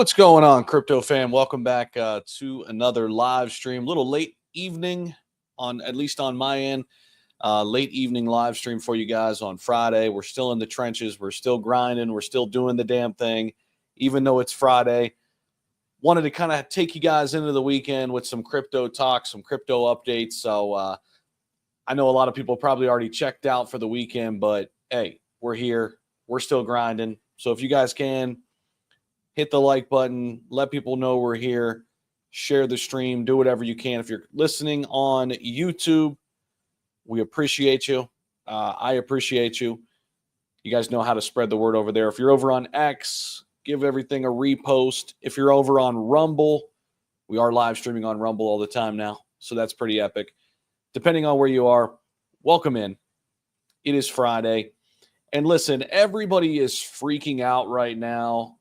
What's going on, crypto fam? Welcome back to another live stream. Little late evening at least on my end. Late evening live stream for you guys on Friday. We're still in the trenches. We're still grinding. We're still doing the damn thing, even though it's Friday. Wanted to kind of take you guys into the weekend with some crypto talk, some crypto updates. So I know a lot of people probably already checked out for the weekend, but hey, we're here. We're still grinding. So if you guys can, hit the like button, let people know we're here, share the stream, do whatever you can. If you're listening on YouTube, we appreciate you. I appreciate you. You guys know how to spread the word over there. If you're over on X, give everything a repost. If you're over on Rumble, we are live streaming on Rumble all the time now, so that's pretty epic. Depending on where you are, welcome in. It is Friday. And listen, everybody is freaking out right now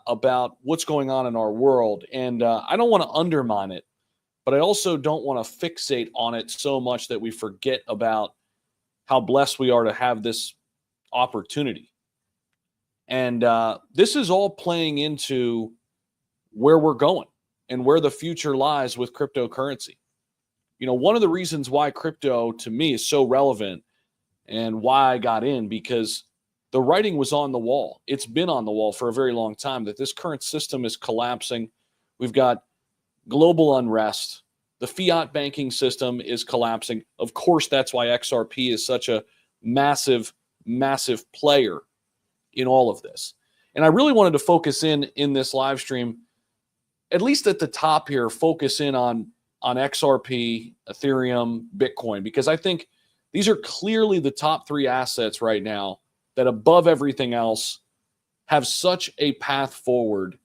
about what's going on in our world. And I don't want to undermine it, but I also don't want to fixate on it so much that we forget about how blessed we are to have this opportunity. And this is all playing into where we're going and where the future lies with cryptocurrency. You know, one of the reasons why crypto to me is so relevant and why I got in, because the writing was on the wall. It's been on the wall for a very long time that this current system is collapsing. We've got global unrest. The fiat banking system is collapsing. Of course, that's why XRP is such a massive, massive player in all of this. And I really wanted to focus in this live stream, at least at the top here, focus in on XRP, Ethereum, Bitcoin, because I think these are clearly the top three assets right now that above everything else have such a path forward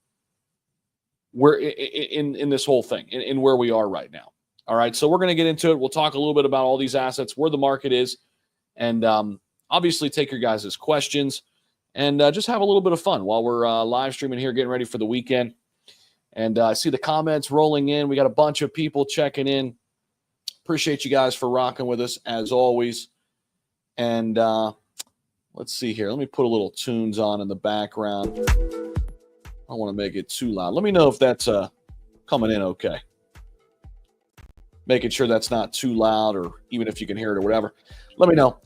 where in this whole thing, in where we are right now. All right, so we're going to get into it. We'll talk a little bit about all these assets, where the market is, and obviously take your guys' questions and just have a little bit of fun while we're live streaming here, getting ready for the weekend. And I see the comments rolling in. We got a bunch of people checking in. Appreciate you guys for rocking with us as always. And let's see here. Let me put a little tunes on in the background. I don't want to make it too loud. Let me know if that's coming in okay. Making sure that's not too loud, or even if you can hear it or whatever. Let me know.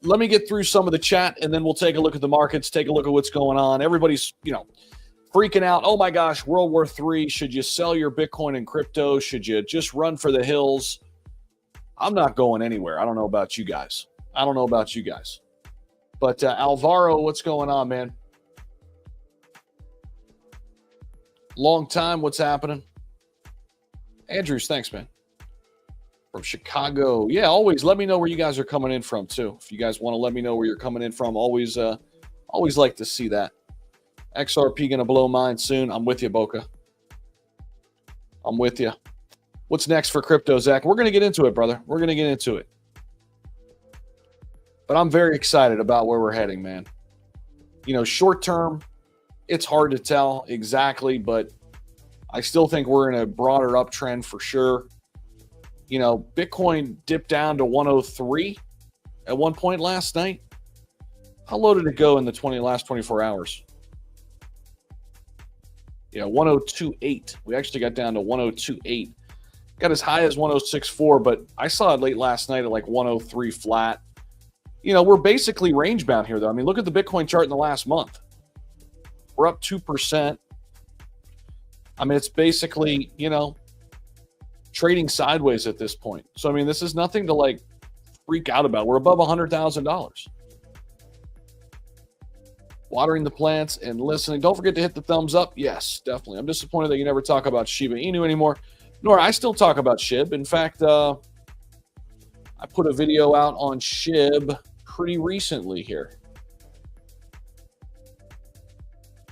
Let me get through some of the chat, and then we'll take a look at the markets, take a look at what's going on. Everybody's, freaking out. Oh, my gosh, World War III. Should you sell your Bitcoin and crypto? Should you just run for the hills? I'm not going anywhere. I don't know about you guys. But Alvaro, what's going on, man? Long time. What's happening? Andrews, thanks, man. From Chicago. Yeah, always let me know where you guys are coming in from, too. If you guys want to let me know where you're coming in from, always like to see that. XRP going to blow mine soon. I'm with you, Boca. I'm with you. What's next for crypto, Zach? We're going to get into it, brother. We're going to get into it. But I'm very excited about where we're heading, man. Short term, it's hard to tell exactly, but I still think we're in a broader uptrend for sure. Bitcoin dipped down to 103 at one point last night. How low did it go in the last 24 hours? 102.8. We actually got down to 102.8. Got as high as 106.4, but I saw it late last night at like 103 flat. We're basically range bound here, though. I mean, look at the Bitcoin chart in the last month. We're up 2%. I mean, it's basically, trading sideways at this point. So, I mean, this is nothing to freak out about. We're above $100,000. Watering the plants and listening. Don't forget to hit the thumbs up. Yes, definitely. I'm disappointed that you never talk about Shiba Inu anymore. Nor I still talk about SHIB. In fact, I put a video out on SHIB pretty recently here.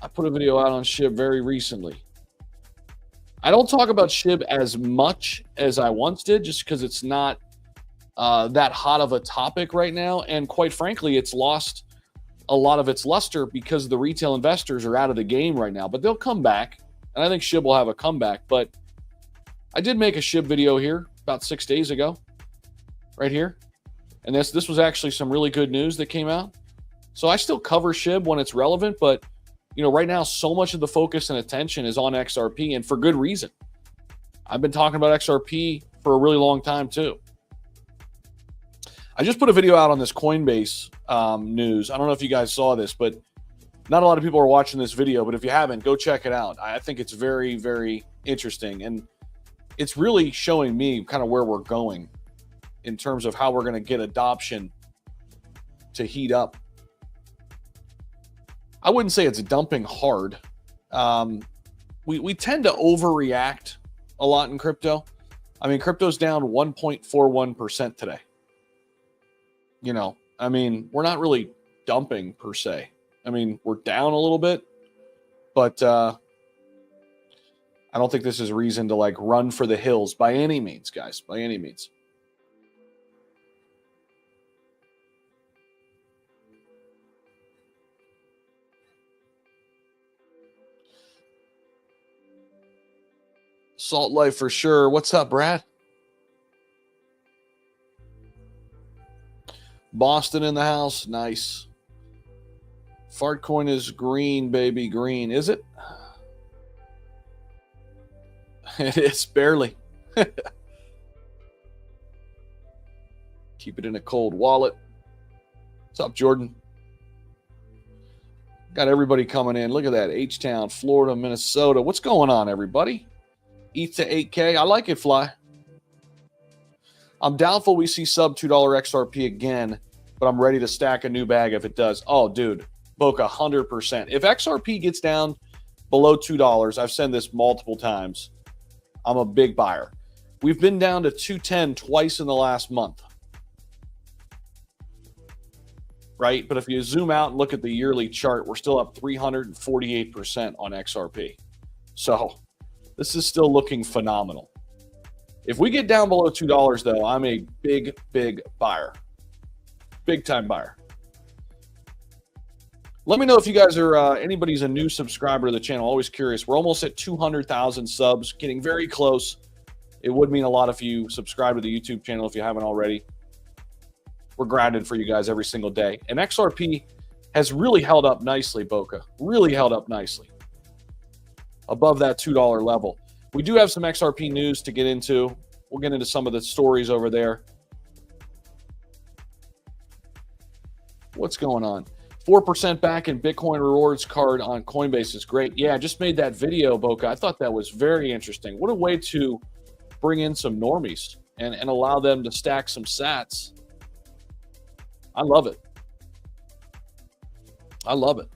I put a video out on SHIB very recently. I don't talk about SHIB as much as I once did, just because it's not that hot of a topic right now. And quite frankly, it's lost a lot of its luster because the retail investors are out of the game right now. But they'll come back, and I think SHIB will have a comeback. But I did make a SHIB video here about 6 days ago, right here. And this was actually some really good news that came out. So I still cover SHIB when it's relevant, but right now, so much of the focus and attention is on XRP, and for good reason. I've been talking about XRP for a really long time too. I just put a video out on this Coinbase news. I don't know if you guys saw this, but not a lot of people are watching this video, but if you haven't, go check it out. I think it's very, very interesting, and it's really showing me kind of where we're going in terms of how we're going to get adoption to heat up. I wouldn't say it's dumping hard. We tend to overreact a lot in crypto. I mean, crypto's down 1.41% today. We're not really dumping per se. I mean, we're down a little bit, but I don't think this is reason to like run for the hills by any means, guys, by any means. Salt Life for sure. What's up, Brad? Boston in the house. Nice. Fartcoin is green, baby. Green. Is it? It is barely. Keep it in a cold wallet. What's up, Jordan? Got everybody coming in. Look at that. H-Town, Florida, Minnesota. What's going on, everybody? ETH to 8K. I like it, Fly. I'm doubtful we see sub $2 XRP again, but I'm ready to stack a new bag if it does. Oh, dude. Boca, 100%. If XRP gets down below $2, I've said this multiple times, I'm a big buyer. We've been down to 210 twice in the last month. Right? But if you zoom out and look at the yearly chart, we're still up 348% on XRP. So this is still looking phenomenal. If we get down below $2, though, I'm a big, big buyer. Big time buyer. Let me know if you guys are, anybody's a new subscriber to the channel. Always curious. We're almost at 200,000 subs, getting very close. It would mean a lot if you subscribe to the YouTube channel if you haven't already. We're grinding for you guys every single day. And XRP has really held up nicely, Boca. Really held up nicely. Above that $2 level. We do have some XRP news to get into. We'll get into some of the stories over there. What's going on? 4% back in Bitcoin rewards card on Coinbase is great. Yeah, I just made that video, Boca. I thought that was very interesting. What a way to bring in some normies and allow them to stack some sats. I love it. I love it.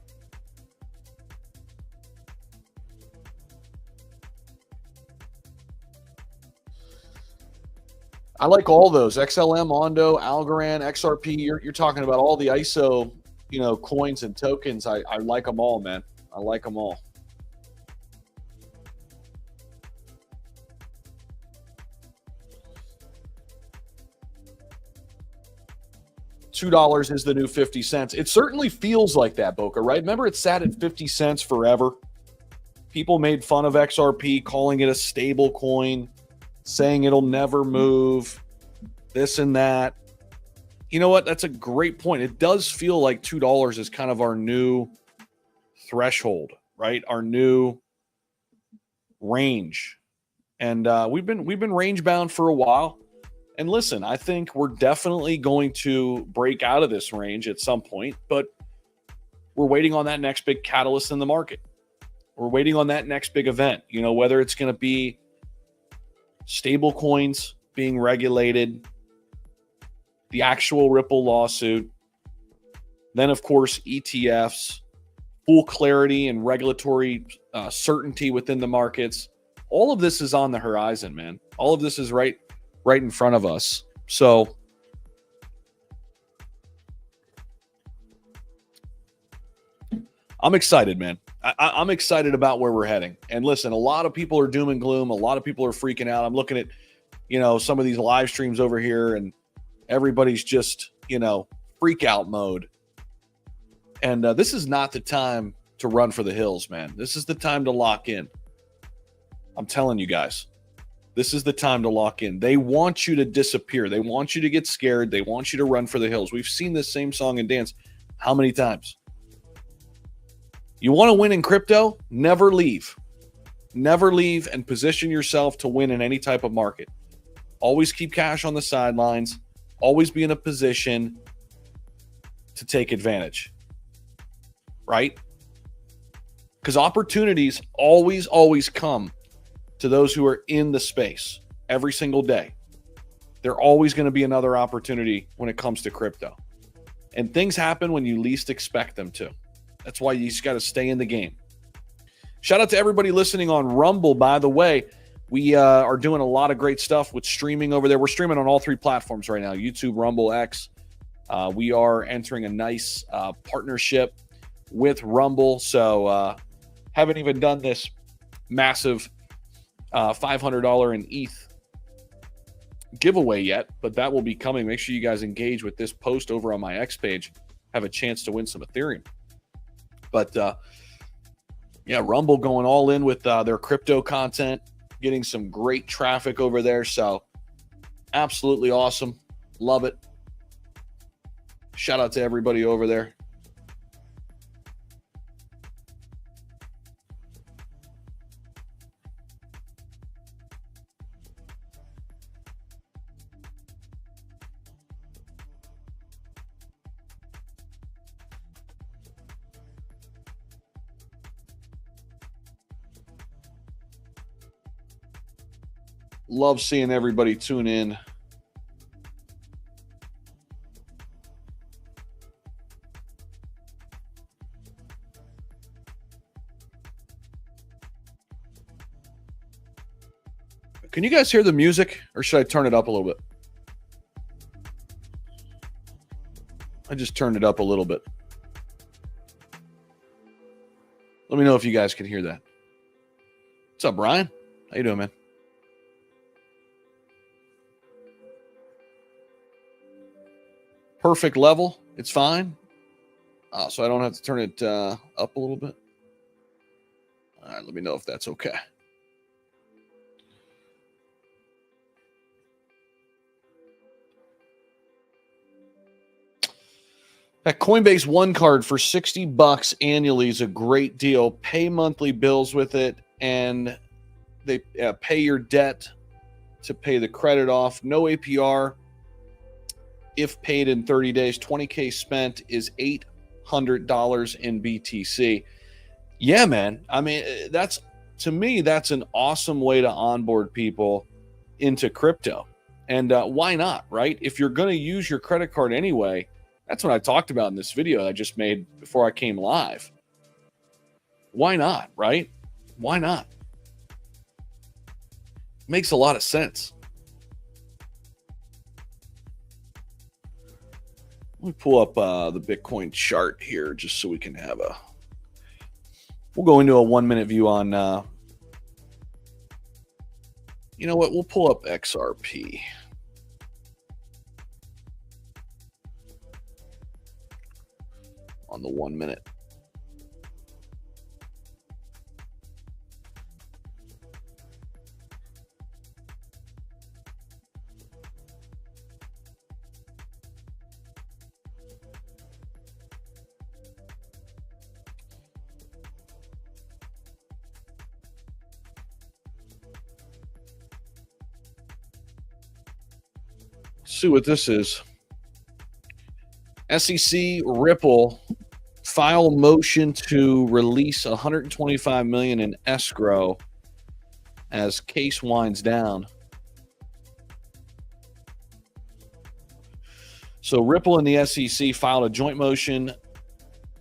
I like all those. XLM, Ondo, Algorand, XRP. You're talking about all the ISO, coins and tokens. I like them all, man. I like them all. $2 is the new 50 cents. It certainly feels like that, Boca, right? Remember, it sat at 50 cents forever. People made fun of XRP, calling it a stable coin, saying it'll never move, this and that. You know what? That's a great point. It does feel like $2 is kind of our new threshold, right? Our new range. And we've been range bound for a while. And listen, I think we're definitely going to break out of this range at some point, but we're waiting on that next big catalyst in the market. We're waiting on that next big event, whether it's going to be stable coins being regulated, the actual Ripple lawsuit, then, of course, ETFs, full clarity and regulatory certainty within the markets. All of this is on the horizon, man. All of this is right in front of us. So I'm excited, man. I'm excited about where we're heading. And listen, a lot of people are doom and gloom. A lot of people are freaking out. I'm looking at, some of these live streams over here, and everybody's just, freak out mode. And this is not the time to run for the hills, man. This is the time to lock in. I'm telling you guys. This is the time to lock in. They want you to disappear. They want you to get scared. They want you to run for the hills. We've seen this same song and dance how many times? You want to win in crypto? Never leave. Never leave and position yourself to win in any type of market. Always keep cash on the sidelines. Always be in a position to take advantage, right? Because opportunities always come to those who are in the space every single day. There's always going to be another opportunity when it comes to crypto. And things happen when you least expect them to. That's why you just got to stay in the game. Shout out to everybody listening on Rumble, by the way. We are doing a lot of great stuff with streaming over there. We're streaming on all 3 platforms right now, YouTube, Rumble, X. We are entering a nice partnership with Rumble. So haven't even done this massive $500 in ETH giveaway yet, but that will be coming. Make sure you guys engage with this post over on my X page. Have a chance to win some Ethereum. But yeah, Rumble going all in with their crypto content, getting some great traffic over there. So absolutely awesome. Love it. Shout out to everybody over there. Love seeing everybody tune in. Can you guys hear the music, or should I turn it up a little bit? I just turned it up a little bit. Let me know if you guys can hear that. What's up, Brian? How you doing, man? Perfect level. It's fine. So I don't have to turn it up a little bit. All right, let me know if that's okay. That Coinbase One card for $60 annually is a great deal. Pay monthly bills with it, and they pay your debt to pay the credit off. No APR. If paid in 30 days, $20K spent is $800 in BTC. Yeah, man. I mean, to me, that's an awesome way to onboard people into crypto. And why not, right? If you're going to use your credit card anyway, that's what I talked about in this video I just made before I came live. Why not, right? Why not? Makes a lot of sense. Let me pull up the Bitcoin chart here just so we can have a... We'll go into a 1-minute view on... you know what? We'll pull up XRP. On the 1 minute. See what this is. SEC Ripple file motion to release $125 million in escrow as case winds down. So Ripple and the SEC filed a joint motion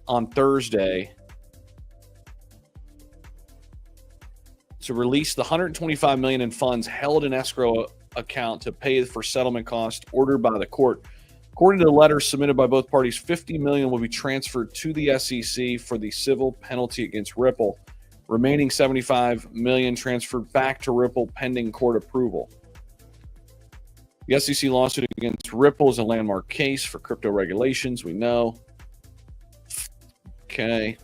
on Thursday to release the $125 million in funds held in escrow account to pay for settlement costs ordered by the court. According to the letter submitted by both parties, $50 million will be transferred to the SEC for the civil penalty against Ripple. Remaining $75 million transferred back to Ripple pending court approval. The SEC lawsuit against Ripple is a landmark case for crypto regulations, we know. Okay.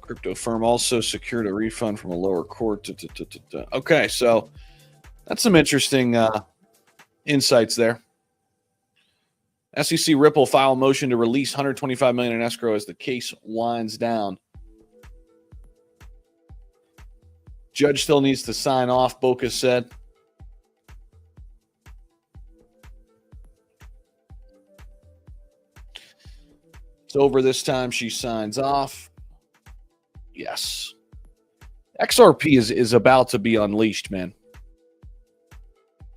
Crypto firm also secured a refund from a lower court. Okay, so that's some interesting insights there. SEC Ripple file motion to release $125 million in escrow as the case winds down. Judge still needs to sign off, Boca said. It's over this time. She signs off. Yes. XRP is about to be unleashed, man.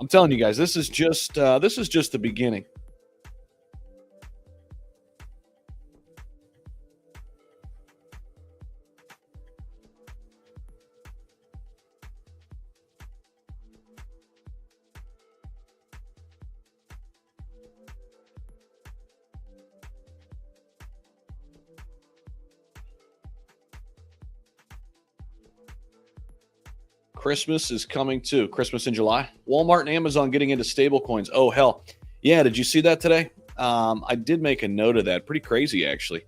I'm telling you guys, this is just the beginning. Christmas is coming too. Christmas in July. Walmart and Amazon getting into stablecoins. Oh, hell. Yeah, did you see that today? I did make a note of that. Pretty crazy, actually.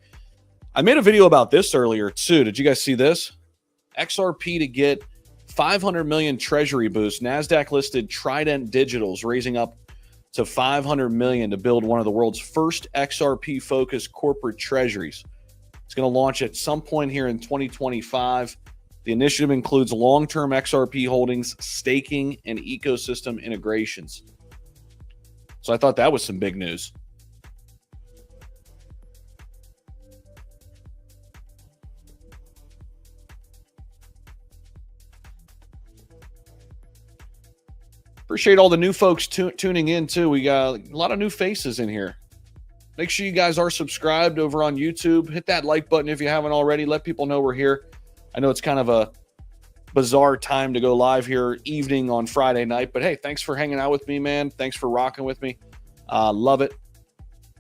I made a video about this earlier, too. Did you guys see this? XRP to get 500 million treasury boost. NASDAQ-listed Trident Digital's raising up to 500 million to build one of the world's first XRP-focused corporate treasuries. It's going to launch at some point here in 2025. The initiative includes long-term XRP holdings, staking, and ecosystem integrations. So I thought that was some big news. Appreciate all the new folks tuning in, too. We got a lot of new faces in here. Make sure you guys are subscribed over on YouTube. Hit that like button if you haven't already. Let people know we're here. I know it's kind of a bizarre time to go live here evening on Friday night, but hey, thanks for hanging out with me, man. Thanks for rocking with me. Love it.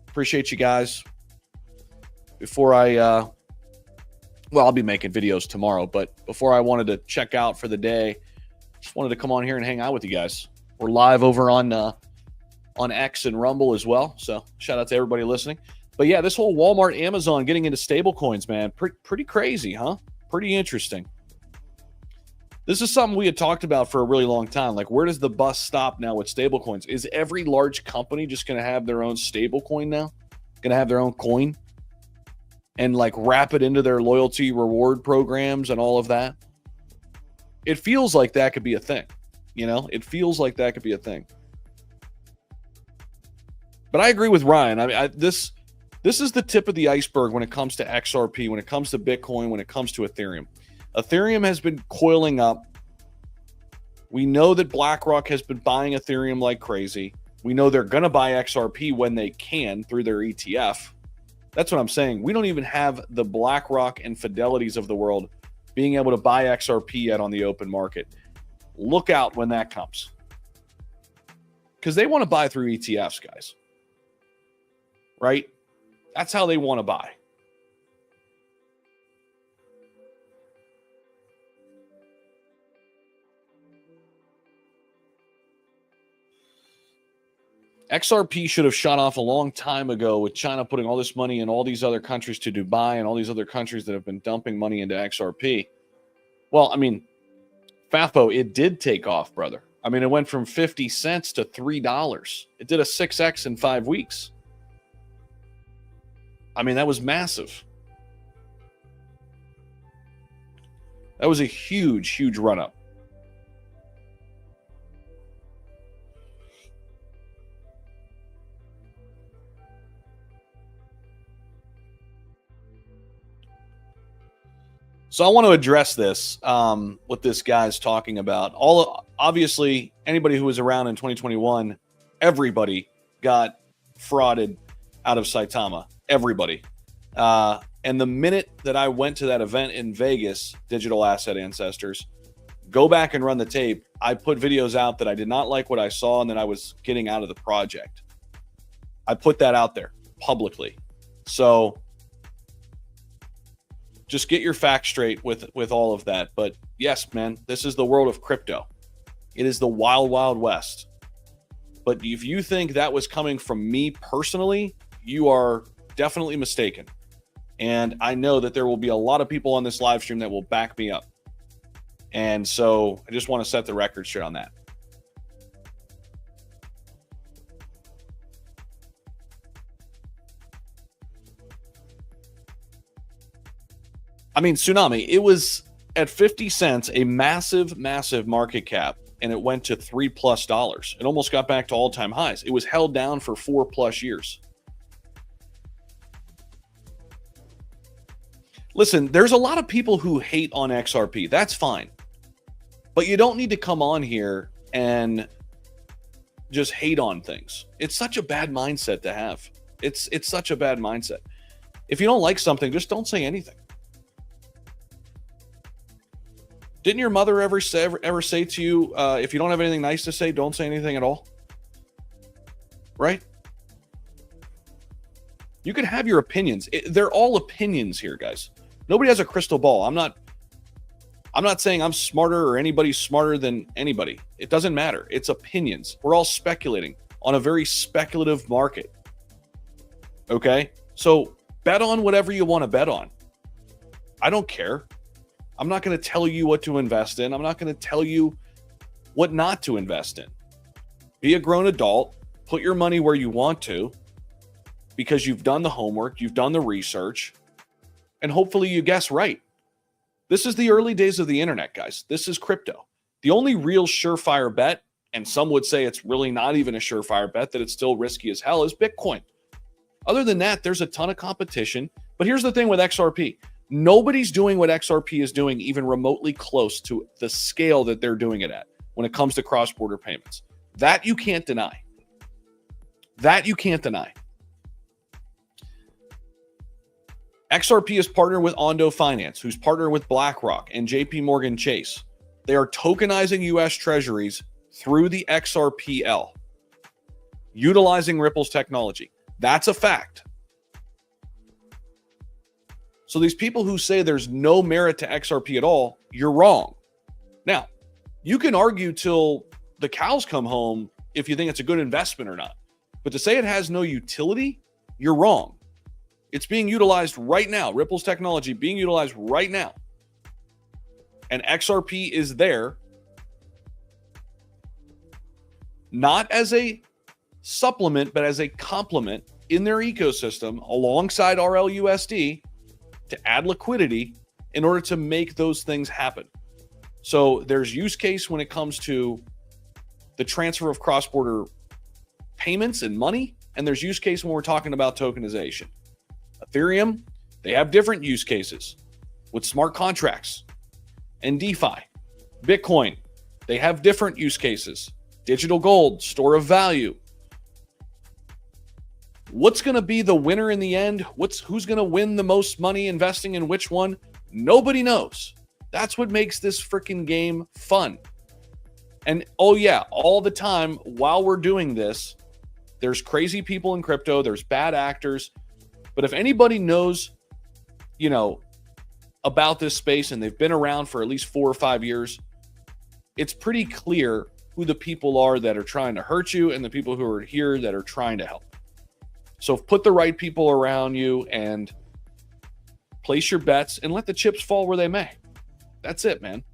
Appreciate you guys. Before I'll be making videos tomorrow, but before I wanted to check out for the day, just wanted to come on here and hang out with you guys. We're live over on X and Rumble as well, so shout out to everybody listening. But yeah, this whole Walmart, Amazon getting into stable coins, man, pretty crazy, huh? Pretty interesting. This is something we had talked about for a really long time. Like, where does the bus stop now with stablecoins? Is every large company just going to have their own stablecoin now? Going to have their own coin? And, like, wrap it into their loyalty reward programs and all of that? It feels like that could be a thing. You know? It feels like that could be a thing. But I agree with Ryan. I mean, this is the tip of the iceberg when it comes to XRP, when it comes to Bitcoin, when it comes to Ethereum. Ethereum has been coiling up. We know that BlackRock has been buying Ethereum like crazy. We know they're going to buy XRP when they can through their ETF. That's what I'm saying. We don't even have the BlackRock and Fidelities of the world being able to buy XRP yet on the open market. Look out when that comes. Because they want to buy through ETFs, guys. Right? That's how they want to buy. XRP should have shot off a long time ago with China putting all this money in all these other countries to Dubai and all these other countries that have been dumping money into XRP. Well, I mean, FAFO, it did take off, brother. I mean, it went from 50 cents to $3. It did a 6x in 5 weeks. I mean, that was massive. That was a huge, huge run-up. So I want to address this, what this guy's talking about. Obviously, anybody who was around in 2021, everybody got frauded out of Saitama. Everybody. And the minute that I went to that event in Vegas, Digital Asset Ancestors, go back and run the tape. I put videos out that I did not like what I saw and that I was getting out of the project. I put that out there publicly. So just get your facts straight with all of that. But yes, man, this is the world of crypto. It is the wild, wild west. But if you think that was coming from me personally, you are definitely mistaken. And I know that there will be a lot of people on this live stream that will back me up. And so I just want to set the record straight on that. I mean, Tsunami, it was at 50 cents, a massive, massive market cap, and it went to $3+ It almost got back to all-time highs. It was held down for 4+ years. Listen, there's a lot of people who hate on XRP. That's fine. But you don't need to come on here and just hate on things. It's such a bad mindset to have. It's such a bad mindset. If you don't like something, just don't say anything. Didn't your mother ever say to you, if you don't have anything nice to say, don't say anything at all? Right? You can have your opinions. They're all opinions here, guys. Nobody has a crystal ball. I'm not saying I'm smarter or anybody's smarter than anybody. It doesn't matter. It's opinions. We're all speculating on a very speculative market. Okay? So bet on whatever you want to bet on. I don't care. I'm not going to tell you what to invest in. I'm not going to tell you what not to invest in. Be a grown adult. Put your money where you want to because you've done the homework, you've done the research, and hopefully you guess right. This is the early days of the internet, guys. This is crypto. The only real surefire bet, and some would say it's really not even a surefire bet, that it's still risky as hell, is Bitcoin. Other than that, there's a ton of competition. But here's the thing with XRP. Nobody's doing what XRP is doing even remotely close to the scale that they're doing it at when it comes to cross-border payments. That you can't deny. That you can't deny. XRP is partnered with Ondo Finance, who's partnered with BlackRock and JP Morgan Chase. They are tokenizing US treasuries through the XRPL, utilizing Ripple's technology. That's a fact. So these people who say there's no merit to XRP at all, you're wrong. Now, you can argue till the cows come home if you think it's a good investment or not. But to say it has no utility, you're wrong. It's being utilized right now. Ripple's technology being utilized right now. And XRP is there not as a supplement, but as a complement in their ecosystem alongside RLUSD to add liquidity in order to make those things happen. So there's use case when it comes to the transfer of cross-border payments and money, and there's use case when we're talking about tokenization. Ethereum, they have different use cases with smart contracts and DeFi. Bitcoin, they have different use cases. Digital gold, store of value. What's going to be the winner in the end? Who's going to win the most money investing in which one? Nobody knows. That's what makes this freaking game fun. And oh yeah, all the time while we're doing this, there's crazy people in crypto, there's bad actors. But if anybody knows, about this space and they've been around for at least 4 or 5 years, it's pretty clear who the people are that are trying to hurt you and the people who are here that are trying to help. So put the right people around you and place your bets and let the chips fall where they may. That's it, man.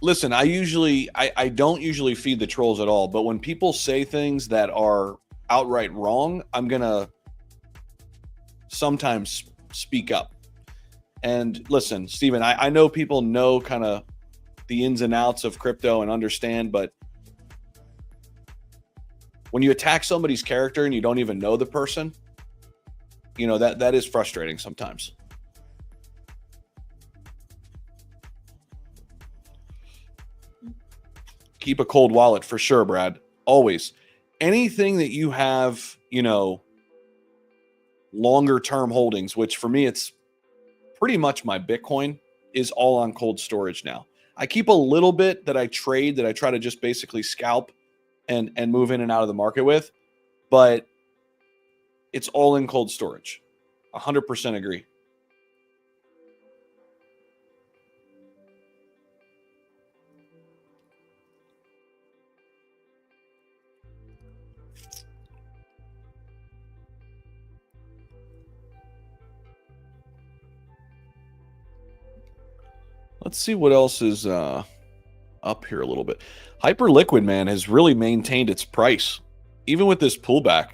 Listen, I don't usually feed the trolls at all, but when people say things that are outright wrong, I'm going to sometimes speak up. And listen, Steven, I know people know kind of the ins and outs of crypto and understand, but when you attack somebody's character and you don't even know the person, that is frustrating sometimes. Keep a cold wallet for sure, Brad. Always. Anything that you have, longer term holdings, which for me, it's pretty much my Bitcoin is all on cold storage now. I keep a little bit that I trade, that I try to just basically scalp and move in and out of the market with, but it's all in cold storage. 100% agree. Let's see what else is up here a little bit. Hyperliquid, man, has really maintained its price, even with this pullback.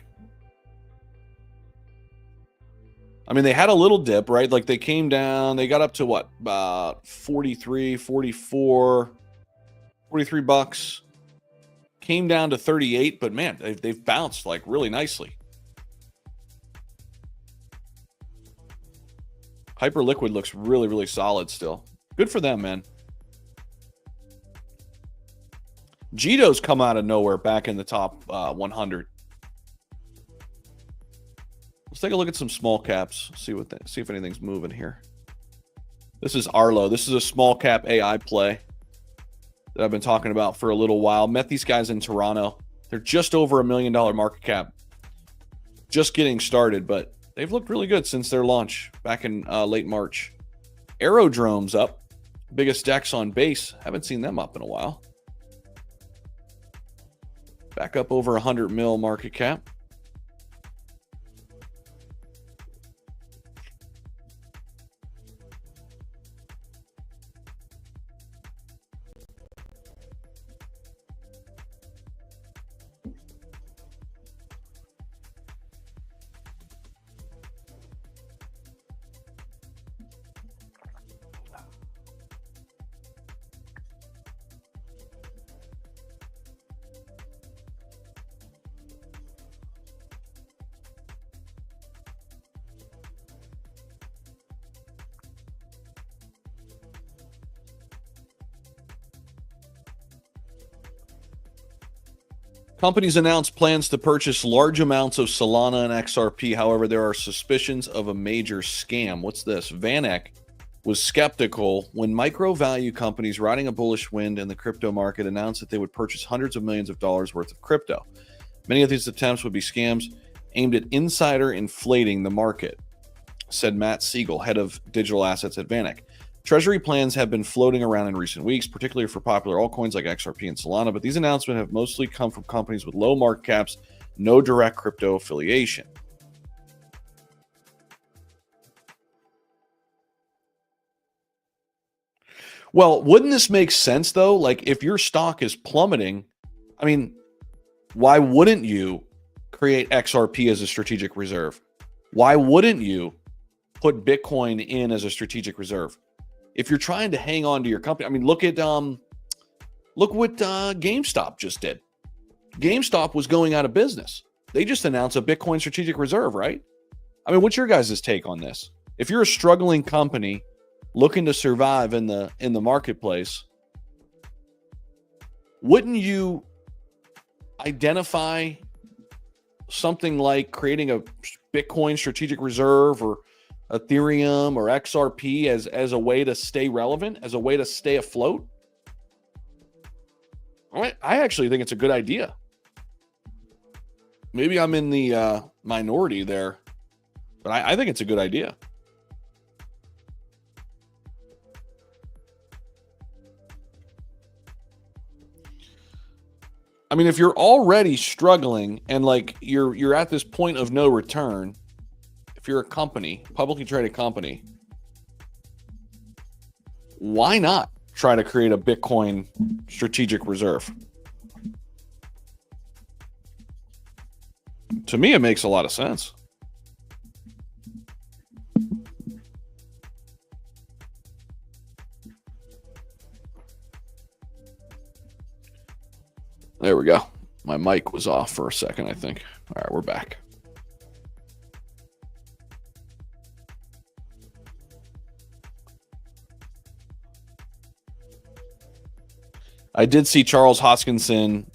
I mean, they had a little dip, right? Like they came down, they got up to what? About 43, 44, 43 bucks. Came down to 38, but man, they've bounced like really nicely. Hyperliquid looks really, really solid still. Good for them, man. Jito's come out of nowhere back in the top 100. Let's take a look at some small caps. See if anything's moving here. This is Arlo. This is a small cap AI play that I've been talking about for a little while. Met these guys in Toronto. They're just over $1 million market cap. Just getting started, but they've looked really good since their launch back in late March. Aerodrome's up. Biggest DEX on base. Haven't seen them up in a while. Back up over 100 mil market cap. Companies announced plans to purchase large amounts of Solana and XRP. However, there are suspicions of a major scam. What's this? VanEck was skeptical when micro value companies riding a bullish wind in the crypto market announced that they would purchase hundreds of millions of dollars worth of crypto. Many of these attempts would be scams aimed at insider inflating the market, said Matt Siegel, head of digital assets at VanEck. Treasury plans have been floating around in recent weeks, particularly for popular altcoins like XRP and Solana, but these announcements have mostly come from companies with low market caps, no direct crypto affiliation. Well, wouldn't this make sense, though? Like, if your stock is plummeting, I mean, why wouldn't you create XRP as a strategic reserve? Why wouldn't you put Bitcoin in as a strategic reserve? If you're trying to hang on to your company, I mean, look what GameStop just did. GameStop was going out of business. They just announced a Bitcoin strategic reserve, right? I mean, what's your guys' take on this? If you're a struggling company looking to survive in the marketplace, wouldn't you identify something like creating a Bitcoin strategic reserve or Ethereum or XRP as a way to stay relevant, as a way to stay afloat? I actually think it's a good idea. Maybe I'm in the minority there, but I think it's a good idea. I mean, if you're already struggling and like you're at this point of no return, if you're a company, publicly traded company, why not try to create a Bitcoin strategic reserve? To me, it makes a lot of sense. There we go. My mic was off for a second, I think. All right, we're back. I did see Charles Hoskinson,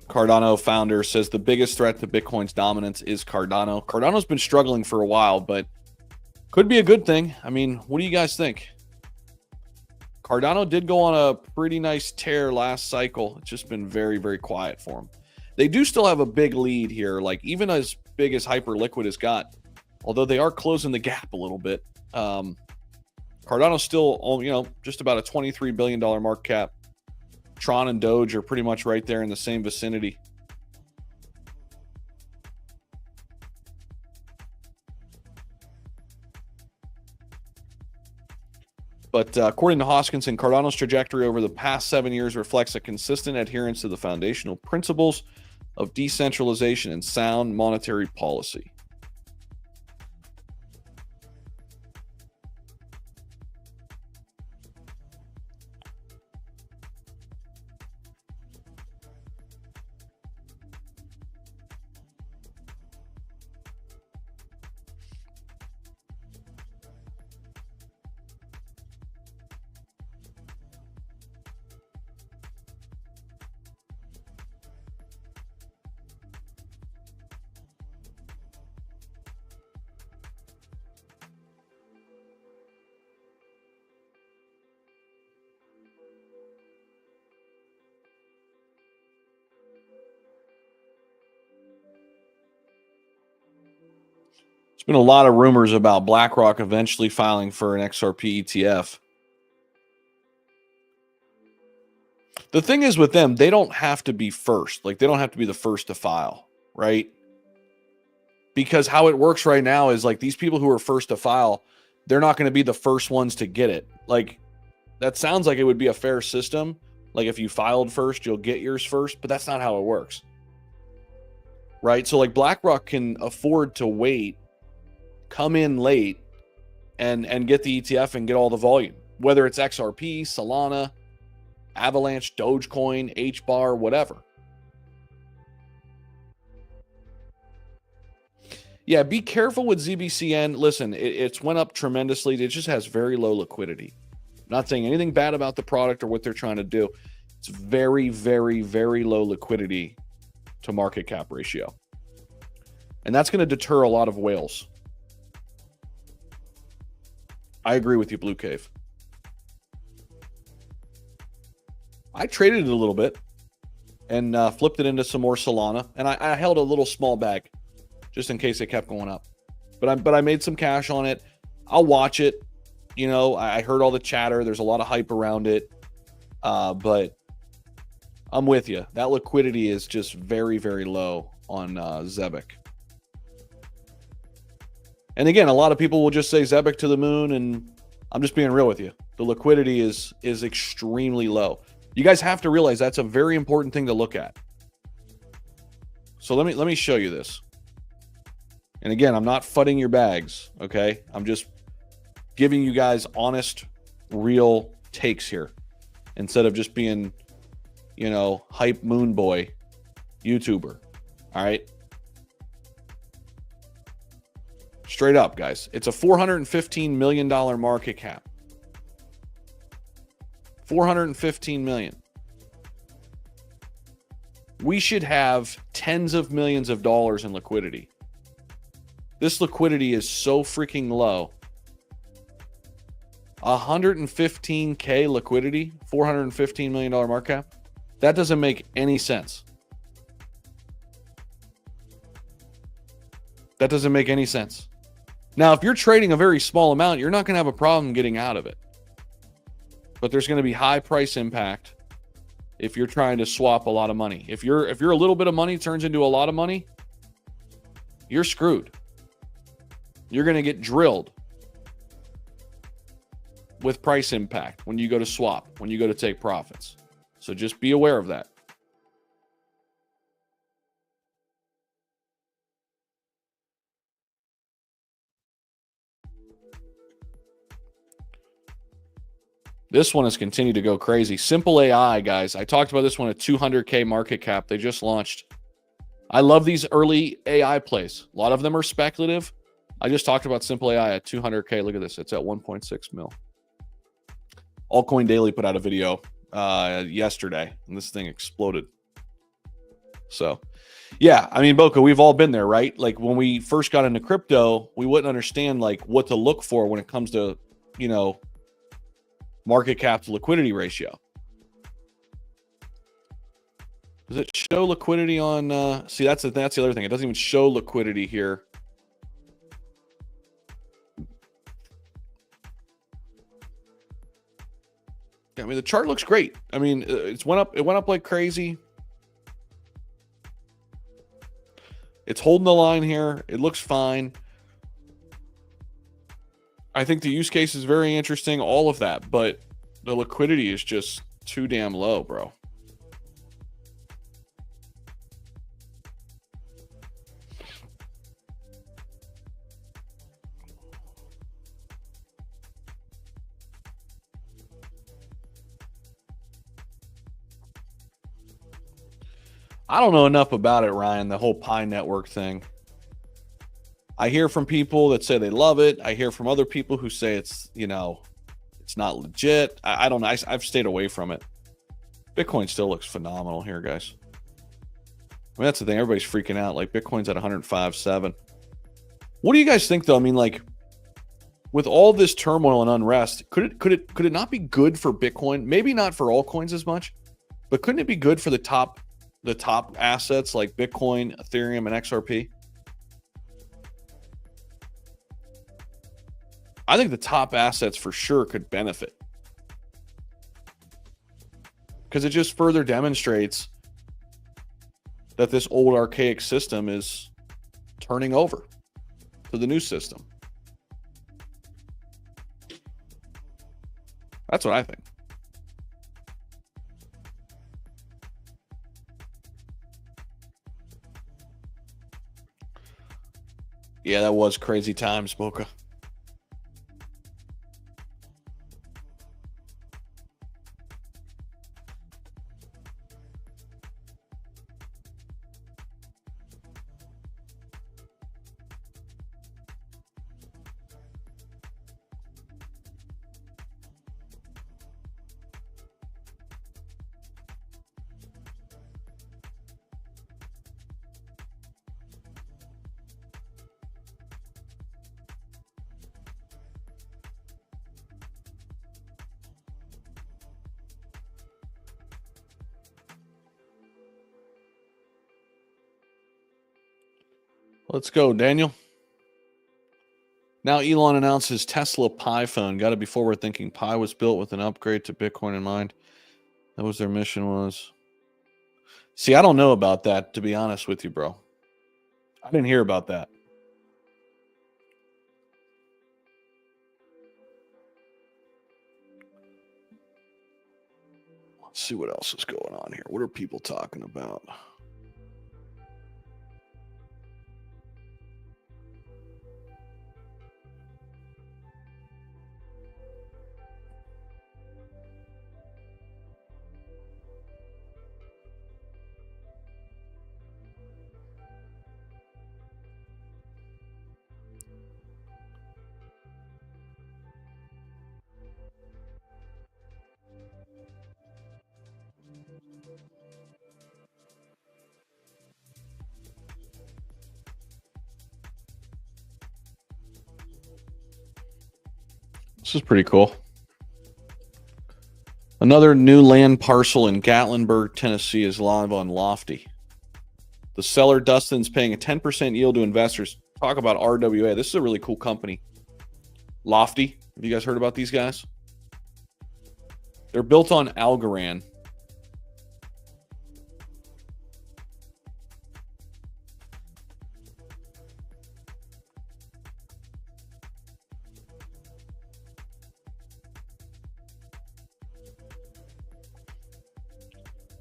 Cardano founder, says the biggest threat to Bitcoin's dominance is Cardano. Cardano's been struggling for a while, but could be a good thing. I mean, what do you guys think? Cardano did go on a pretty nice tear last cycle. It's just been very, very quiet for them. They do still have a big lead here, like even as big as Hyperliquid has got, although they are closing the gap a little bit. Cardano's still, just about a $23 billion market cap. Tron and Doge are pretty much right there in the same vicinity. But according to Hoskinson, Cardano's trajectory over the past 7 years reflects a consistent adherence to the foundational principles of decentralization and sound monetary policy. There's been a lot of rumors about BlackRock eventually filing for an XRP ETF. The thing is with them, they don't have to be first. Like, they don't have to be the first to file, right? Because how it works right now is like these people who are first to file, they're not going to be the first ones to get it. Like, that sounds like it would be a fair system. Like, if you filed first, you'll get yours first, but that's not how it works. Right? So like BlackRock can afford to wait, come in late, and get the ETF and get all the volume. Whether it's XRP, Solana, Avalanche, Dogecoin, HBAR, whatever. Yeah, be careful with ZBCN. Listen, it's went up tremendously. It just has very low liquidity. I'm not saying anything bad about the product or what they're trying to do. It's very, very, very low liquidity to market cap ratio. And that's going to deter a lot of whales. I agree with you, Blue Cave. I traded it a little bit and flipped it into some more Solana. And I held a little small bag just in case it kept going up. But I made some cash on it. I'll watch it. You know, I heard all the chatter. There's a lot of hype around it. But I'm with you. That liquidity is just very, very low on Zebic. And again, a lot of people will just say Zebic to the moon, and I'm just being real with you. The liquidity is extremely low. You guys have to realize that's a very important thing to look at. So let me show you this. And again, I'm not fudding your bags, okay? I'm just giving you guys honest, real takes here instead of just being, you know, hype moon boy YouTuber. All right? Straight up, guys. It's a $415 million market cap. $415 million. We should have tens of millions of dollars in liquidity. This liquidity is so freaking low. 115K liquidity, $415 million market cap. That doesn't make any sense. That doesn't make any sense. Now, if you're trading a very small amount, you're not going to have a problem getting out of it. But there's going to be high price impact if you're trying to swap a lot of money. If you're a little bit of money turns into a lot of money, you're screwed. You're going to get drilled with price impact when you go to swap, when you go to take profits. So just be aware of that. This one has continued to go crazy. Simple AI, guys. I talked about this one at 200K market cap. They just launched. I love these early AI plays. A lot of them are speculative. I just talked about Simple AI at 200K. Look at this. It's at 1.6 mil. Altcoin Daily put out a video yesterday, and this thing exploded. So, yeah, I mean, Boca, we've all been there, right? Like when we first got into crypto, we wouldn't understand like what to look for when it comes to, you know, market cap to liquidity ratio. Does it show liquidity on, see, that's the other thing. It doesn't even show liquidity here. I mean, the chart looks great. I mean, it went up like crazy. It's holding the line here. It looks fine. I think the use case is very interesting, all of that, but the liquidity is just too damn low, bro. I don't know enough about it, Ryan, the whole Pi network thing. I hear from people that say they love it. I hear from other people who say it's, you know, it's not legit. I don't know. I've stayed away from it. Bitcoin still looks phenomenal here, guys. I mean, that's the thing. Everybody's freaking out. Like, Bitcoin's at 105.7. What do you guys think, though? I mean, like, with all this turmoil and unrest, could it not be good for Bitcoin? Maybe not for altcoins as much, but couldn't it be good for the top assets like Bitcoin, Ethereum, and XRP? I think the top assets for sure could benefit, because it just further demonstrates that this old archaic system is turning over to the new system. That's what I think. Yeah, that was crazy times, Boca. Let's go, Daniel. Now Elon announced his Tesla Pi phone. Got to be forward thinking. Pi was built with an upgrade to Bitcoin in mind. That was their mission was. See, I don't know about that, to be honest with you, bro. I didn't hear about that. Let's see what else is going on here. What are people talking about? This is pretty cool. Another new land parcel in Gatlinburg, Tennessee is live on Lofty. The seller, Dustin's paying a 10% yield to investors. Talk about RWA. This is a really cool company. Lofty. Have you guys heard about these guys? They're built on Algorand.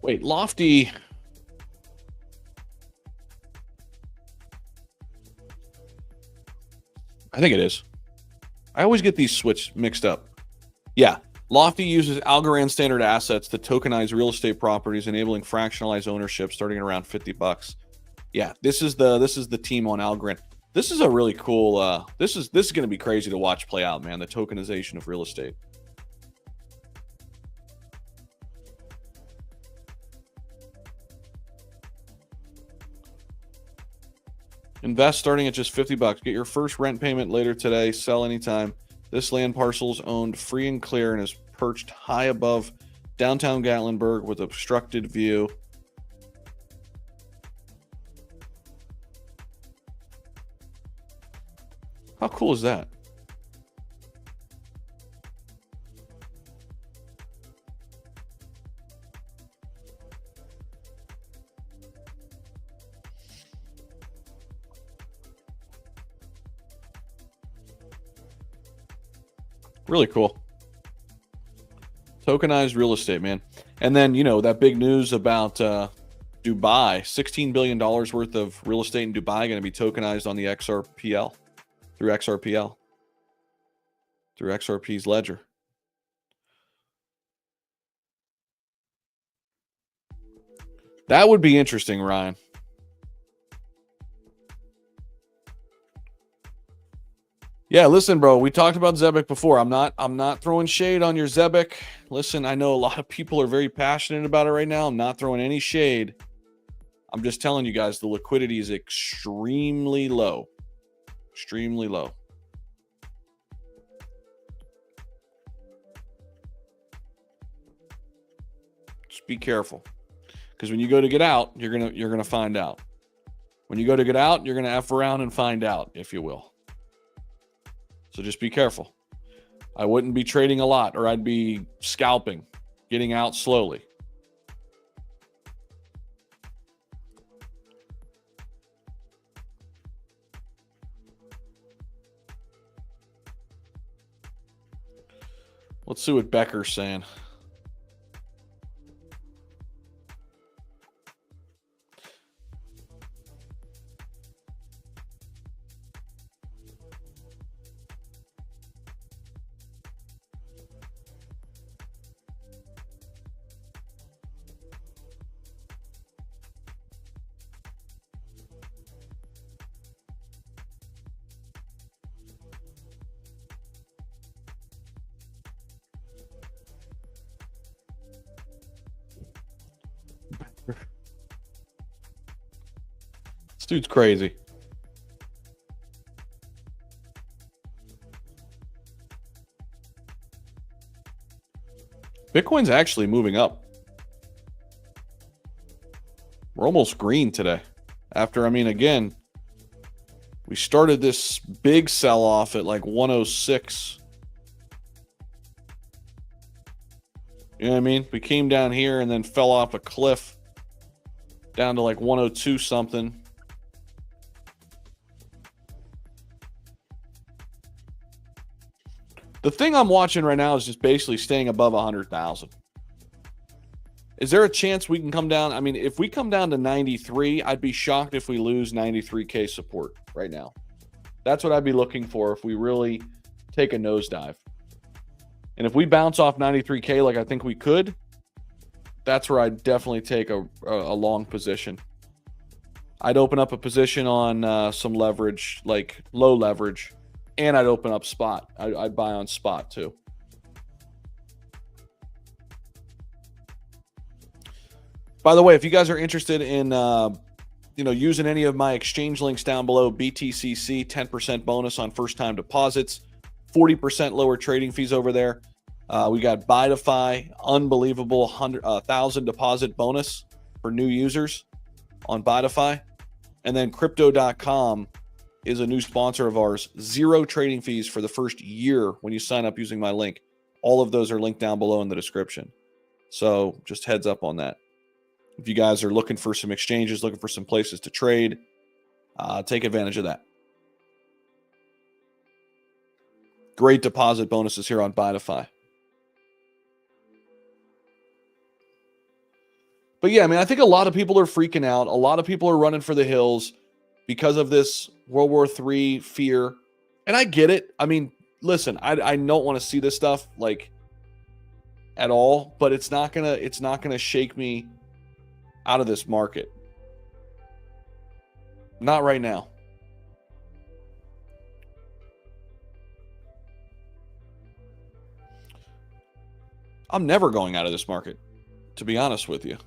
Wait, Lofty. I think it is. I always get these mixed up. Yeah. Lofty uses Algorand standard assets to tokenize real estate properties, enabling fractionalized ownership starting at around $50. Yeah, this is the team on Algorand. This is a really cool this is going to be crazy to watch play out, man, the tokenization of real estate. Invest starting at just $50. Get your first rent payment later today. Sell anytime. This land parcel is owned free and clear and is perched high above downtown Gatlinburg with obstructed view. How cool is that? Really cool. Tokenized real estate, man. And then, you know, that big news about Dubai, $16 billion worth of real estate in Dubai going to be tokenized on the XRPL, through XRPL, through XRP's ledger. That would be interesting, Ryan. Yeah, listen, bro, we talked about Zebek before. I'm not throwing shade on your Zebek. Listen, I know a lot of people are very passionate about it right now. I'm not throwing any shade. I'm just telling you guys the liquidity is extremely low. Extremely low. Just be careful. Because when you go to get out, you're gonna find out. When you go to get out, you're gonna F around and find out, if you will. So just be careful. I wouldn't be trading a lot, or I'd be scalping, getting out slowly. Let's see what Becker's saying. This dude's crazy. Bitcoin's actually moving up. We're almost green today. After, I mean, again, we started this big sell-off at like 106. You know what I mean? We came down here and then fell off a cliff down to like 102 something. The thing I'm watching right now is just basically staying above 100,000. Is there a chance we can come down? I mean, if we come down to 93, I'd be shocked if we lose 93K support right now. That's what I'd be looking for if we really take a nosedive. And if we bounce off 93K like I think we could, that's where I'd definitely take a long position. I'd open up a position on some leverage, like low leverage, and I'd open up spot. I'd buy on spot too. By the way, if you guys are interested in using any of my exchange links down below, BTCC, 10% bonus on first-time deposits, 40% lower trading fees over there. We got BITUNIX, unbelievable 1,000 deposit bonus for new users on BITUNIX. And then Crypto.com is a new sponsor of ours. 0 trading fees for the first year when you sign up using my link. All of those are linked down below in the description. So just heads up on that. If you guys are looking for some exchanges, looking for some places to trade, take advantage of that. Great deposit bonuses here on BITUNIX. But yeah, I mean, I think a lot of people are freaking out. A lot of people are running for the hills because of this World War III fear. And I get it. I mean, listen, I don't want to see this stuff like at all, but it's not gonna shake me out of this market. Not right now. I'm never going out of this market, to be honest with you.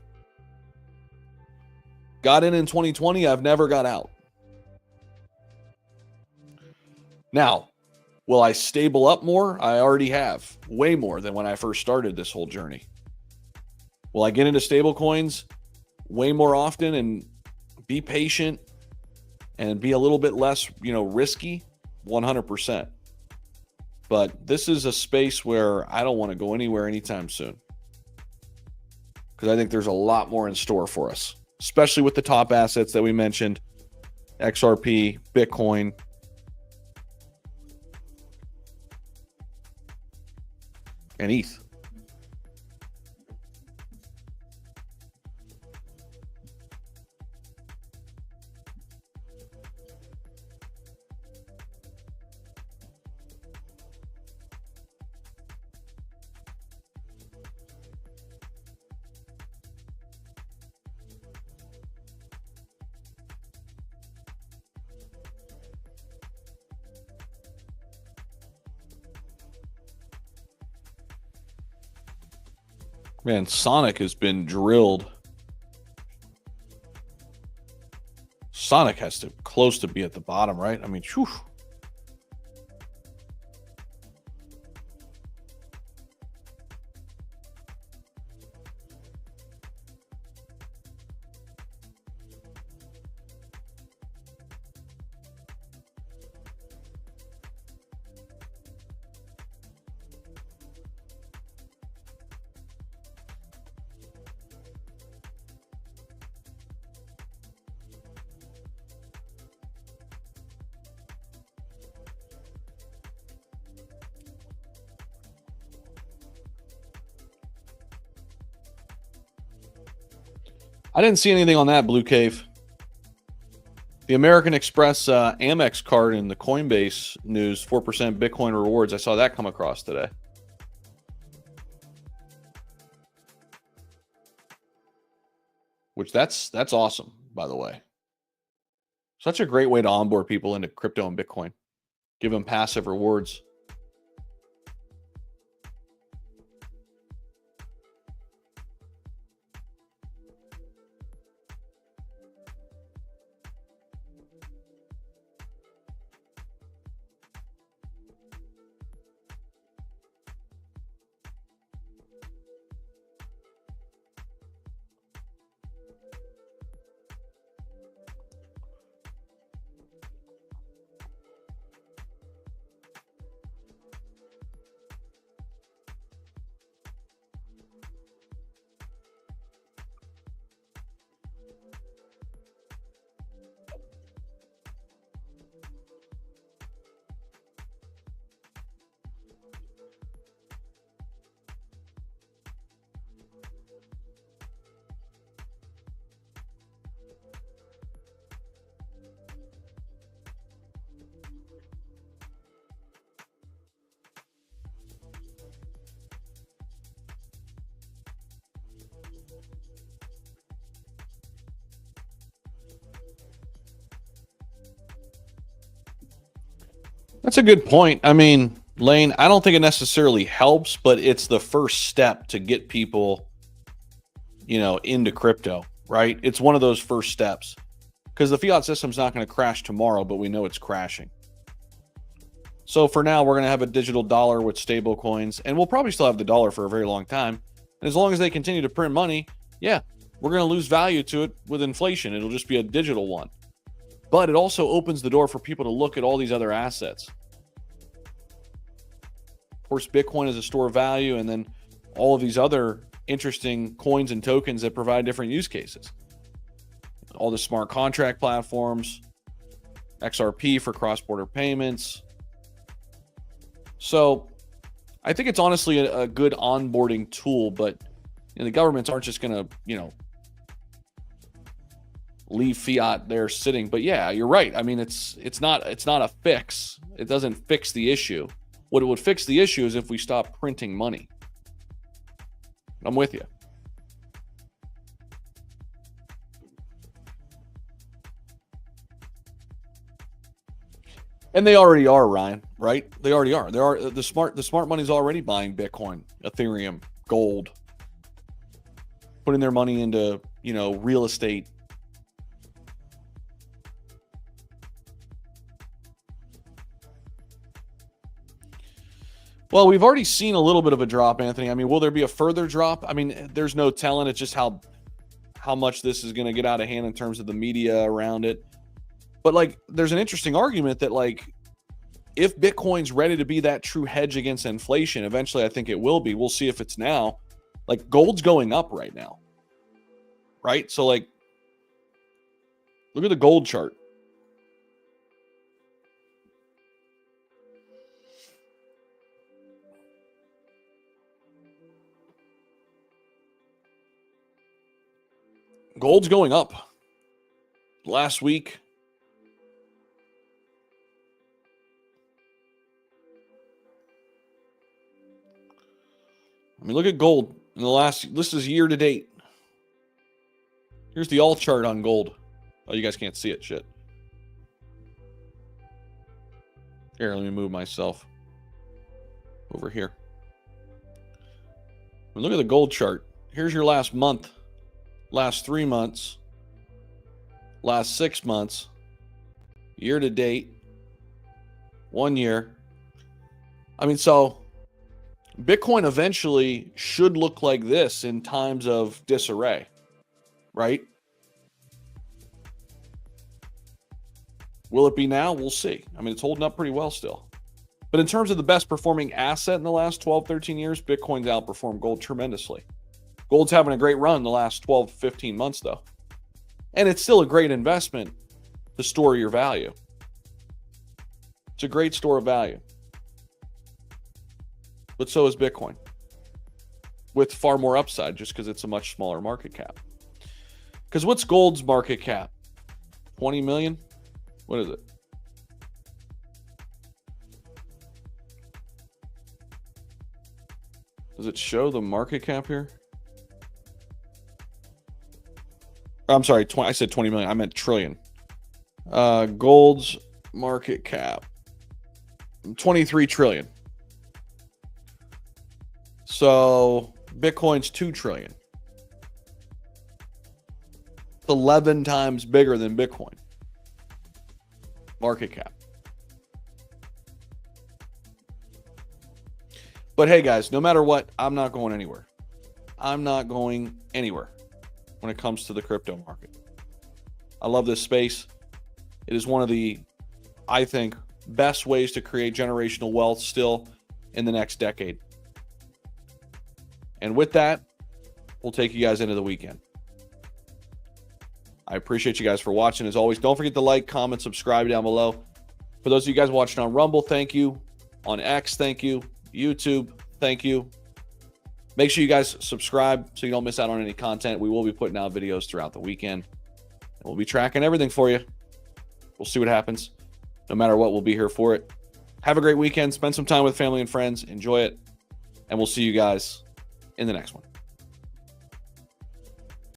Got in 2020, I've never got out. Now, Will I stable up more? I already have, way more than when I first started this whole journey. Will I get into stable coins way more often and be patient and be a little bit less, risky? 100%. But this is a space where I don't want to go anywhere anytime soon, because I think there's a lot more in store for us, especially with the top assets that we mentioned: XRP, Bitcoin, and ETH. Man, Sonic has been drilled. Sonic has to close to be at the bottom, right? I mean, whew. I didn't see anything on that, Blue Cave. The American Express Amex card in the Coinbase news, 4% Bitcoin rewards. I saw that come across today. Which that's awesome, by the way. Such a great way to onboard people into crypto and Bitcoin. Give them passive rewards. That's a good point. I mean, Lane, I don't think it necessarily helps, but it's the first step to get people, into crypto, right? It's one of those first steps, because the fiat system's not going to crash tomorrow, but we know it's crashing. So for now, we're going to have a digital dollar with stable coins, and we'll probably still have the dollar for a very long time. And as long as they continue to print money, yeah, we're going to lose value to it with inflation. It'll just be a digital one. But it also opens the door for people to look at all these other assets. Of course, Bitcoin is a store of value, and then all of these other interesting coins and tokens that provide different use cases. All the smart contract platforms, XRP for cross-border payments. So I think it's honestly a good onboarding tool, but the governments aren't just going to, leave fiat there sitting. But yeah, you're right. I mean, it's not a fix. It doesn't fix the issue. What it would fix the issue is if we stop printing money. I'm with you. And they already are, Ryan, right? They already are. The smart money's already buying Bitcoin, Ethereum, gold, putting their money into, real estate. Well, we've already seen a little bit of a drop, Anthony. I mean, will there be a further drop? I mean, there's no telling. It's just how much this is going to get out of hand in terms of the media around it. But like, there's an interesting argument that like, if Bitcoin's ready to be that true hedge against inflation, eventually I think it will be. We'll see if it's now. Like, gold's going up right now, right? So like, look at the gold chart. Gold's going up. Last week, I mean, look at gold in the last, this is year to date. Here's the alt chart on gold. Oh, you guys can't see it, shit. Here, let me move myself over here. I mean, look at the gold chart. Here's your last month, last 3 months, last 6 months, year to date, 1 year. I mean, so Bitcoin eventually should look like this in times of disarray, right? Will it be now? We'll see. I mean, it's holding up pretty well still. But in terms of the best performing asset in the last 12, 13 years, Bitcoin's outperformed gold tremendously. Gold's having a great run the last 12, 15 months, though. And it's still a great investment to store your value. It's a great store of value. But so is Bitcoin, with far more upside just because it's a much smaller market cap. Because what's gold's market cap? 20 million? What is it? Does it show the market cap here? I'm sorry, I said 20 million. I meant trillion. Gold's market cap, 23 trillion. So Bitcoin's 2 trillion. It's 11 times bigger than Bitcoin. Market cap. But hey guys, no matter what, I'm not going anywhere. I'm not going anywhere when it comes to the crypto market. I love this space. It is one of the, I think, best ways to create generational wealth still in the next decade. And with that, we'll take you guys into the weekend. I appreciate you guys for watching. As always, don't forget to like, comment, subscribe down below. For those of you guys watching on Rumble, thank you. On X, thank you. YouTube, thank you. Make sure you guys subscribe so you don't miss out on any content. We will be putting out videos throughout the weekend. And we'll be tracking everything for you. We'll see what happens. No matter what, we'll be here for it. Have a great weekend. Spend some time with family and friends. Enjoy it. And we'll see you guys in the next one.